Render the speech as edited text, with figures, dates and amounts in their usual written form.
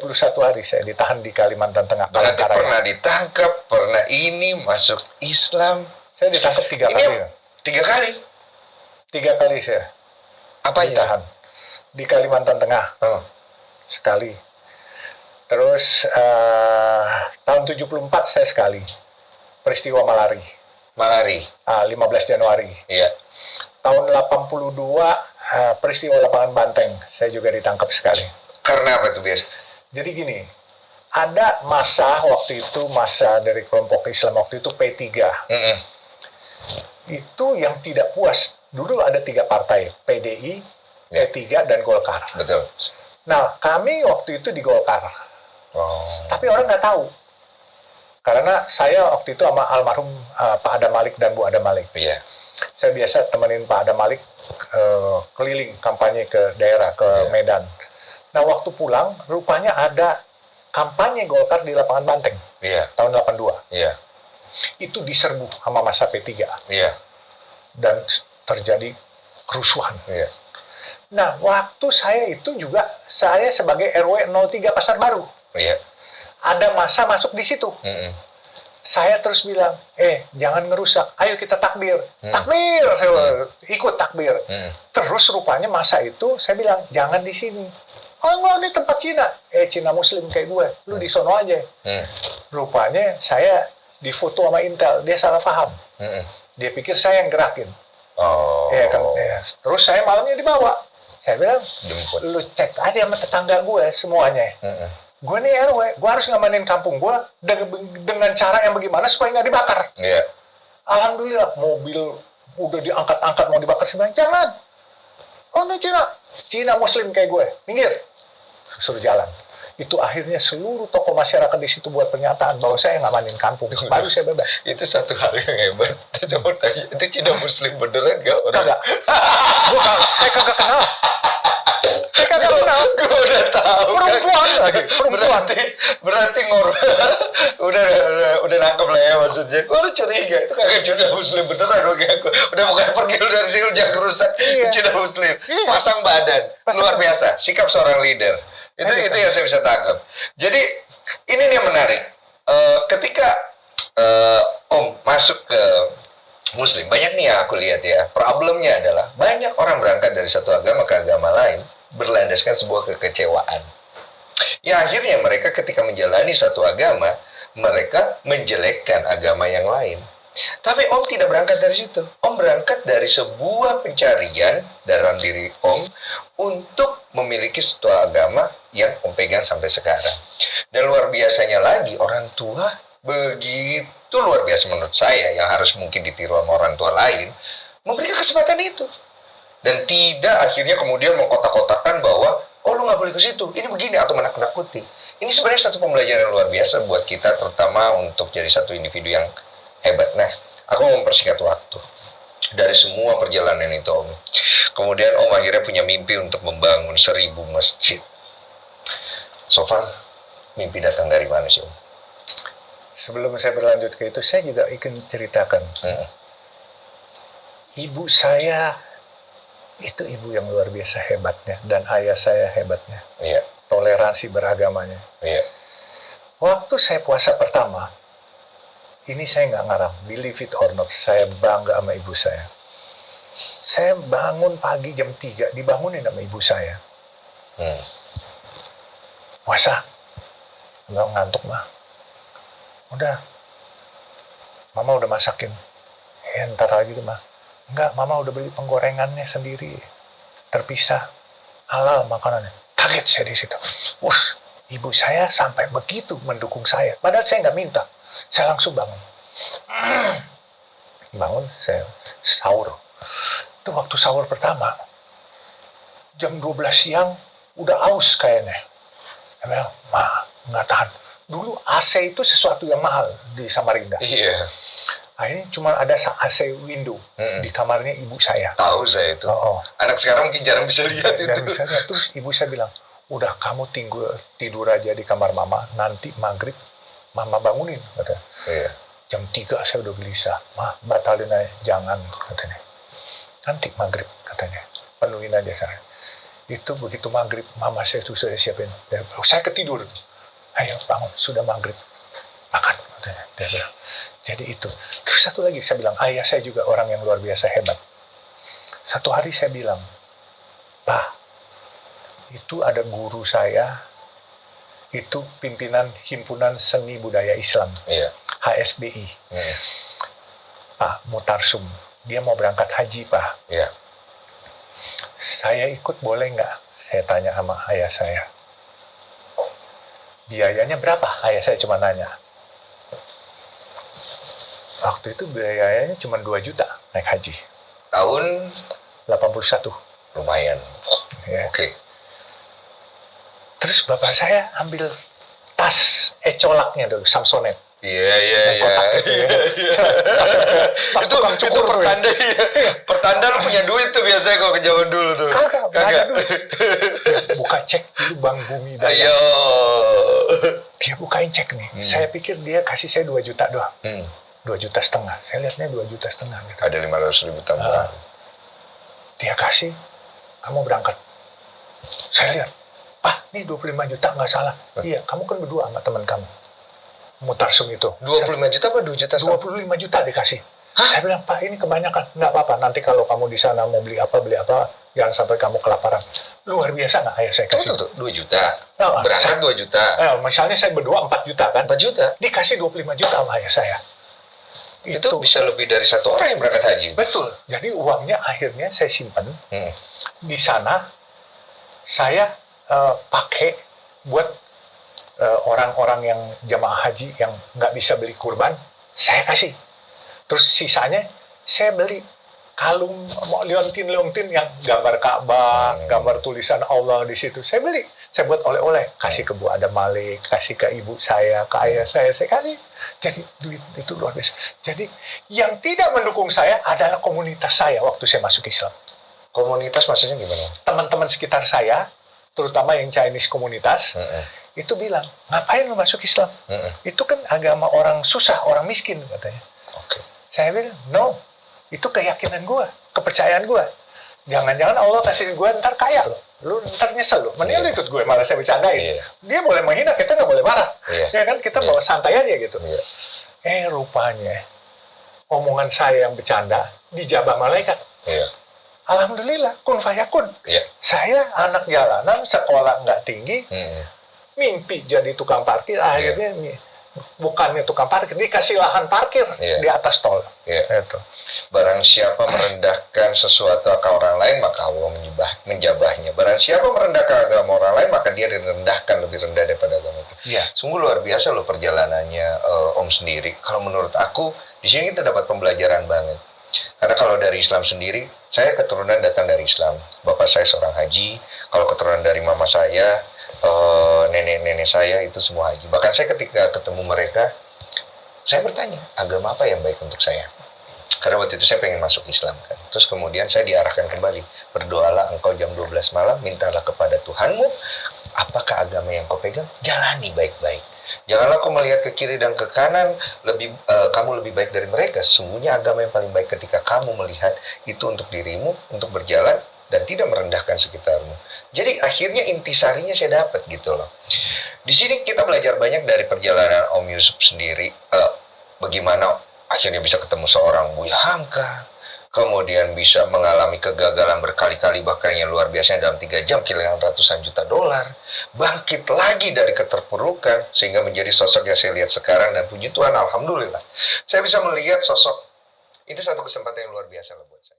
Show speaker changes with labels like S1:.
S1: 21 hari saya ditahan di Kalimantan Tengah.
S2: Berarti
S1: Palangkaraya.
S2: pernah ditangkap, pernah ini masuk Islam.
S1: Saya ditangkap 3
S2: Ini
S1: kali.
S2: 3 kali.
S1: 3 kali saya
S2: Apa ya?
S1: ditahan. Di Kalimantan Tengah.
S2: Oh.
S1: Sekali. Terus tahun 74 saya sekali. Peristiwa Malari.
S2: Malari.
S1: 15 Januari.
S2: Iya.
S1: Tahun 82 peristiwa Lapangan Banteng. Saya juga ditangkap sekali.
S2: Karena apa tuh biasa?
S1: Jadi gini, ada masa waktu itu, masa dari kelompok Islam waktu itu P3. Itu yang tidak puas. Dulu ada 3 partai, PDI,
S2: Ya.
S1: P3, dan Golkar.
S2: Betul.
S1: Nah, kami waktu itu di Golkar.
S2: Oh.
S1: Tapi orang nggak tahu. Karena saya waktu itu sama almarhum Pak Adam Malik dan Bu Adam Malik.
S2: Iya.
S1: Saya biasa temenin Pak Adam Malik keliling kampanye ke daerah, ke
S2: Ya.
S1: Medan. Nah, waktu pulang, rupanya ada kampanye Golkar di Lapangan Banteng,
S2: Iya.
S1: tahun 82.
S2: Iya.
S1: Itu diserbu sama massa P3.
S2: Iya.
S1: Dan terjadi kerusuhan.
S2: Iya.
S1: Nah, waktu saya itu juga, saya sebagai RW 03 Pasar Baru.
S2: Iya.
S1: Ada massa masuk di situ. Saya terus bilang, jangan ngerusak, ayo kita takbir. Takbir, saya ikut takbir. Terus rupanya masa itu, saya bilang, jangan di sini. Oh, enggak, ini tempat Cina. Cina Muslim kayak gue, lu di sono aja. Rupanya saya difoto sama Intel, dia salah paham. Dia pikir saya yang gerakin.
S2: Oh.
S1: Ya kan, ya. Terus saya malamnya dibawa. Saya bilang,
S2: Jemput.
S1: lu cek aja sama tetangga gue semuanya. Gue nih RW, gue harus ngamanin kampung gue dengan cara yang bagaimana supaya nggak dibakar.
S2: Iya.
S1: Alhamdulillah, mobil udah diangkat-angkat mau dibakar. Saya bilang, jangan. Oh, ini Cina Muslim kayak gue. Minggir. Suruh jalan. Itu akhirnya seluruh tokoh masyarakat di situ buat pernyataan bahwa saya ngamanin kampung. Baru saya bebas.
S2: Itu satu hal yang hebat. Coba tanya, itu Cina Muslim beneran gak orang?
S1: Kagak. Saya kagak kenal. Saya kagak kenal.
S2: Gue udah tahu.
S1: Perempuan lagi. Perempuan.
S2: Berarti udah nangkep lah ya maksudnya. Gue udah curiga itu kagak Cina Muslim beneran bagi aku. Udah bukan pergi dari sini jangan rusak.
S1: Iya.
S2: Cina Muslim.
S1: Iya.
S2: Pasang badan. Luar biasa. Sikap seorang leader. Itu yang saya bisa tangkap. Jadi ini nih yang menarik. Ketika Om masuk ke Muslim, banyak nih yang aku lihat ya. Problemnya adalah banyak orang berangkat dari satu agama ke agama lain berlandaskan sebuah kekecewaan. Ya akhirnya mereka ketika menjalani satu agama, mereka menjelekkan agama yang lain. Tapi Om tidak berangkat dari situ. Om berangkat dari sebuah pencarian dalam diri Om untuk memiliki suatu agama yang Om pegang sampai sekarang. Dan luar biasanya lagi, orang tua begitu luar biasa menurut saya, yang harus mungkin ditiru sama orang tua lain, memberikan kesempatan itu. Dan tidak akhirnya kemudian mengkotak-kotakan bahwa, oh lu nggak boleh ke situ, ini begini, atau menakut-nakuti. Ini sebenarnya satu pembelajaran luar biasa buat kita, terutama untuk jadi satu individu yang hebat. Nah, aku mau mempersingkat waktu. Dari semua perjalanan itu Om, kemudian Om akhirnya punya mimpi untuk membangun 1000 masjid. So far, mimpi datang dari mana sih Om?
S1: Sebelum saya berlanjut ke itu, saya juga ingin ceritakan. Ibu saya itu ibu yang luar biasa hebatnya, dan ayah saya hebatnya.
S2: Iya.
S1: Toleransi beragamanya.
S2: Iya.
S1: Waktu saya puasa pertama, ini saya nggak ngarang, believe it or not, saya bangga sama ibu saya. Saya bangun pagi jam 3, dibangunin sama ibu saya. Puasa. Nggak ngantuk mah. Udah. Mama udah masakin. Ntar lagi tuh mah. Enggak, mama udah beli penggorengannya sendiri. Terpisah. Halal makanannya. Kaget saya di situ. Ibu saya sampai begitu mendukung saya. Padahal saya nggak minta. Saya langsung bangun. Bangun, saya sahur. Itu waktu sahur pertama. Jam 12 siang, udah aus kayaknya. Saya bilang, Ma, nggak tahan. Dulu AC itu sesuatu yang mahal di Samarinda.
S2: Iya.
S1: Ini cuma ada AC window di kamarnya ibu saya.
S2: Tahu saya itu. Anak sekarang mungkin jarang bisa lihat itu.
S1: Terus ibu saya bilang, udah kamu tidur aja di kamar mama, nanti maghrib mama bangunin, katanya.
S2: Iya.
S1: Jam 3 saya udah gelisah. Ma, batalin aja, jangan, katanya. Nanti maghrib, katanya. Penuhin aja saya. Itu begitu maghrib, mama saya tuh sudah siapin. Saya ketidur. Ayo bangun, sudah maghrib. Makan. Dia bilang. Jadi itu. Terus satu lagi saya bilang, ayah saya juga orang yang luar biasa hebat. Satu hari saya bilang, Pak, itu ada guru saya, itu pimpinan Himpunan Seni Budaya Islam, HSBI. Pak Mutarsum, dia mau berangkat haji, Pak. Saya ikut boleh nggak? Saya tanya sama ayah saya. Biayanya berapa? Ayah saya cuma nanya. Waktu itu biayanya cuma 2 juta naik haji.
S2: Tahun
S1: 81.
S2: lumayan.
S1: Ya.
S2: Oke.
S1: Terus bapak saya ambil tas ecolaknya dulu, Samsonite.
S2: Iya.
S1: Kotak itu ya. Tas tukang
S2: Itu
S1: cukur tuh ya.
S2: pertanda pertanda lu punya duit tuh biasanya kalau ke zaman dulu tuh.
S1: Kagak, nggak ada duit. Dia buka cek dulu Bank Bumi Daya.
S2: Ayo.
S1: Dia bukain cek nih. Saya pikir dia kasih saya 2 juta doang. 2,5 juta. Saya lihatnya 2,5 juta gitu.
S2: Ada 500.000 tambahan.
S1: Dia kasih, kamu berangkat. Saya lihat, Pak, ini 25 juta nggak salah. Iya, kamu kan berdua sama teman kamu. Mutarsum itu.
S2: 25 juta apa 2 juta?
S1: 25 juta dikasih. Saya bilang, Pak, ini kebanyakan. Nggak apa-apa, nanti kalau kamu di sana mau beli apa, jangan sampai kamu kelaparan. Luar biasa nggak ayah saya kasih?
S2: Tuh, 2 juta.
S1: Nah,
S2: Berangkat 2 juta.
S1: Misalnya saya berdua 4 juta kan?
S2: 4 juta?
S1: Dikasih 25 juta sama ayah saya.
S2: Itu bisa lebih dari 1 orang yang berangkat haji.
S1: Betul. Jadi uangnya akhirnya saya simpan. Di sana, saya pakai buat orang-orang yang jamaah haji yang nggak bisa beli kurban, saya kasih. Terus sisanya saya beli kalung liontin yang gambar Ka'bah, gambar tulisan Allah di situ. Saya beli, saya buat oleh-oleh, kasih ke Bu Adam Malik, kasih ke ibu saya, ke ayah saya kasih. Jadi duit itu luar biasa. Jadi yang tidak mendukung saya adalah komunitas saya waktu saya masuk Islam.
S2: Komunitas maksudnya gimana?
S1: Teman-teman sekitar saya, terutama yang Chinese komunitas, itu bilang, ngapain lu masuk Islam? Itu kan agama orang susah, orang miskin katanya. Saya bilang, no, itu keyakinan gue, kepercayaan gue. Jangan-jangan Allah kasih gue ntar kaya loh. Lu ntar nyesel loh. Mendingan lu ikut gue, malah saya bercandain. Dia boleh menghina, kita nggak boleh marah. Ya kan, kita bawa santai aja gitu. Rupanya, omongan saya yang bercanda, dijabah malaikat. Alhamdulillah, kun fayakun. Saya anak jalanan, sekolah nggak tinggi, mimpi jadi tukang parkir, akhirnya bukannya tukang parkir, dikasih lahan parkir di atas tol. Itu.
S2: Barang siapa merendahkan sesuatu ke orang lain, maka Allah menjabahnya. Barang siapa merendahkan agama orang lain, maka dia direndahkan lebih rendah daripada agama itu. Sungguh luar biasa loh perjalanannya Om sendiri. Kalau menurut aku, di sini kita dapat pembelajaran banget. Karena kalau dari Islam sendiri, saya keturunan datang dari Islam. Bapak saya seorang haji. Kalau keturunan dari mama saya, nenek-nenek saya itu semua haji. Bahkan saya ketika ketemu mereka, saya bertanya, agama apa yang baik untuk saya? Karena waktu itu saya pengen masuk Islam kan. Terus kemudian saya diarahkan kembali, berdoalah engkau jam 12 malam, mintalah kepada Tuhanmu, apakah agama yang kau pegang? Jalani baik-baik. Janganlah kau melihat ke kiri dan ke kanan, kamu lebih baik dari mereka. Sesungguhnya agama yang paling baik ketika kamu melihat itu untuk dirimu, untuk berjalan, dan tidak merendahkan sekitarmu. Jadi akhirnya intisarinya saya dapat gitu loh. Di sini kita belajar banyak dari perjalanan Om Yusuf sendiri. Bagaimana akhirnya bisa ketemu seorang Buya Hamka, kemudian bisa mengalami kegagalan berkali-kali, bahkan yang luar biasanya dalam 3 jam kehilangan ratusan juta dolar, bangkit lagi dari keterpurukan sehingga menjadi sosok yang saya lihat sekarang, dan puji Tuhan, alhamdulillah saya bisa melihat sosok itu, satu kesempatan yang luar biasa lah buat saya.